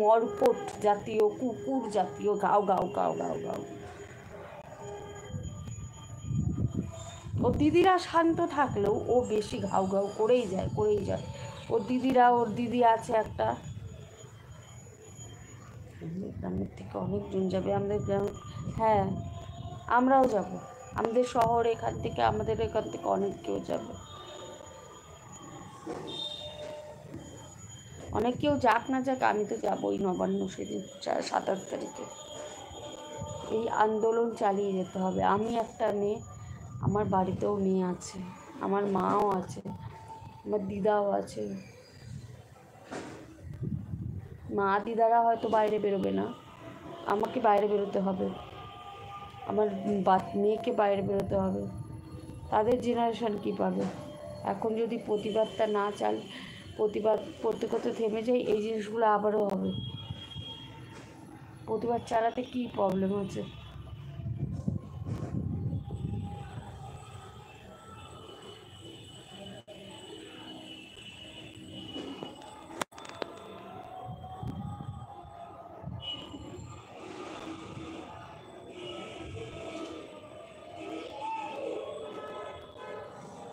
মর্কট জাতীয়, কুকুর জাতীয় গাও গাও গাও গাও গাও। ওর দিদিরা শান্ত থাকলেও ও বেশি ঘাউ ঘাউ করেই যায়। ওর দিদি আছে একটা, গ্রামের থেকে অনেকজন যাবে আমাদের গ্রাম। হ্যাঁ, আমরাও যাব, আমাদের শহর এখান থেকে অনেক কেউ যাবে। অনেক কেউ যাক না যাক, আমি তো যাবোই নবান্ন সেদিন 27 তারিখে। এই আন্দোলন চালিয়ে যেতে হবে। আমি একটা মেয়ে, আমার বাড়িতেও মেয়ে আছে, আমার মাও আছে, আমার দিদাও আছে। মা দিদারা হয়তো বাইরে বেরোবে না, আমাকে বাইরে বেরোতে হবে, আমার মেয়েকে বাইরে বেরোতে হবে। তাদের জেনারেশন কী পাবে? এখন যদি প্রতিবাদটা না প্রতিবাদ করতে করতে থেমে যায়, এই জিনিসগুলো আবারও হবে। প্রতিবাদ চালাতে কী প্রবলেম আছে?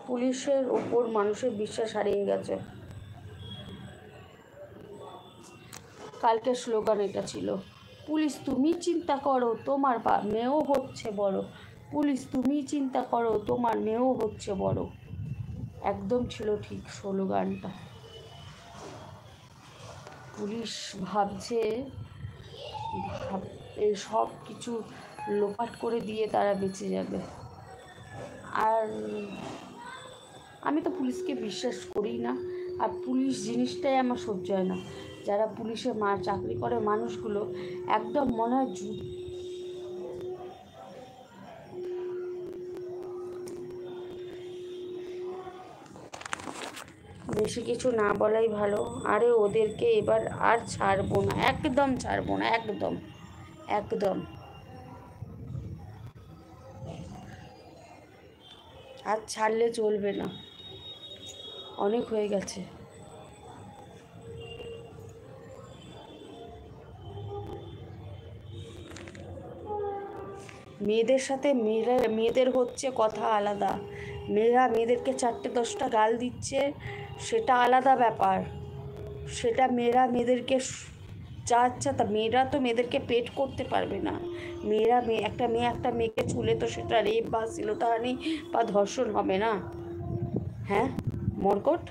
পুলিশের ওপর মানুষের বিশ্বাস হারিয়ে গেছে। কালকে স্লোগান এটা ছিল, পুলিশ তুমি চিন্তা করো তোমার মেয়েও হচ্ছে বড়, পুলিশ তুমি চিন্তা করো তোমার মেয়েও হচ্ছে বড়। একদম ছিল ঠিক স্লোগানটা। পুলিশ ভাবছে এই সব কিছু লোপাট করে দিয়ে তারা বেঁচে যাবে। আর আমি তো পুলিশকে বিশ্বাস করি না, আর পুলিশ জিনিসটাই আমার সহ্য হয় না। যারা পুলিশে চাকরি করে মানুষগুলো একদম মনে হয় বেশি কিছু না বলাই ভালো। আরে ওদেরকে এবার আর ছাড়বো না, একদম ছাড়বো না, একদম একদম আর ছাড়লে চলবে না, অনেক হয়ে গেছে। মেয়েদের সাথে মেয়েদের হচ্ছে কথা আলাদা, মেয়েদেরকে 4টে 10টা গাল দিচ্ছে, সেটা আলাদা ব্যাপার। সেটা মেয়েদেরকে চাচ্ছে, তা মেয়েরা তো মেয়েদেরকে পেট করতে পারবে না। একটা মেয়েকে ছুলে তো সেটা রেপ বা শ্লীলতাহানি বা ধর্ষণ হবে না। হ্যাঁ মর্কট,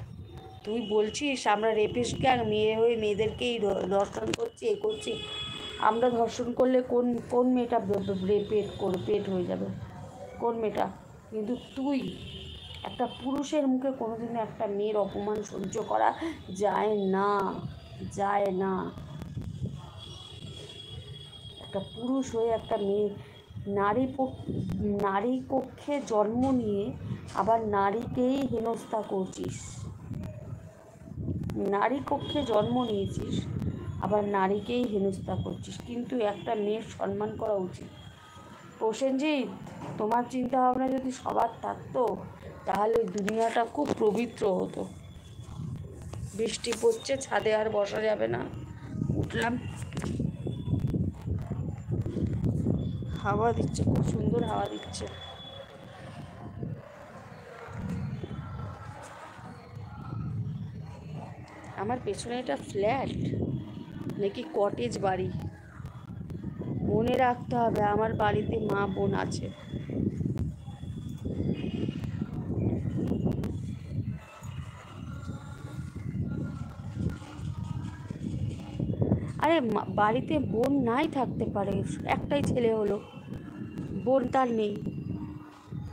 তুই বলছিস আমরা রেপিস্ট গ্যাং, মেয়ে হয়ে মেয়েদেরকেই ধর্ষণ করছি, করছি। আমরা ধর্ষণ করলে কোন মেয়েটা পেট হয়ে যাবে? কোন মেয়েটা? কিন্তু তুই একটা পুরুষের মুখে কোনোদিনও একটা মেয়ের অপমান সহ্য করা যায় না, যায় না। একটা পুরুষ হয়ে একটা মেয়ে নারী কক্ষে জন্ম নিয়ে আবার নারীকেই হেনস্থা করছিস। নারী কক্ষে জন্ম নিয়েছিস, আবার নারীকেই হেনস্থা করছিস। কিন্তু একটা মেয়ের সম্মান করা উচিত। প্রসেনজিৎ, তোমার চিন্তা ভাবনা যদি সবার থাকতো তাহলে দুনিয়াটা খুব পবিত্র হতো। বৃষ্টি পড়ছে, ছাদে আর বসা যাবে না, উঠলাম। হাওয়া দিচ্ছে, খুব সুন্দর হাওয়া দিচ্ছে। আমার পেছনে এটা ফ্ল্যাট নাকি কটেজ বাড়ি? মনে রাখতে হবে আমার বাড়িতে মা বোন আছে। আরে বাড়িতে বোন নাই থাকতে পারে, একটাই ছেলে হলো, বোন তার নেই,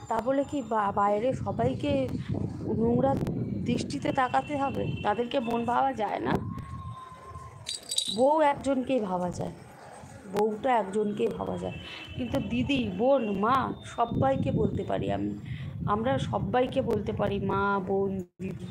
তা বলে কি বাইরে সবাইকে নোংরা দৃষ্টিতে তাকাতে হবে? তাদেরকে বোন ভাবা যায় না? বউ একজনকেই ভাবা যায়, বউটা একজনকেই ভাবা যায়। কিন্তু দিদি, বোন, মা সবাইকে বলতে পারি আমরা সবাইকে বলতে পারি মা, বোন, দিদি।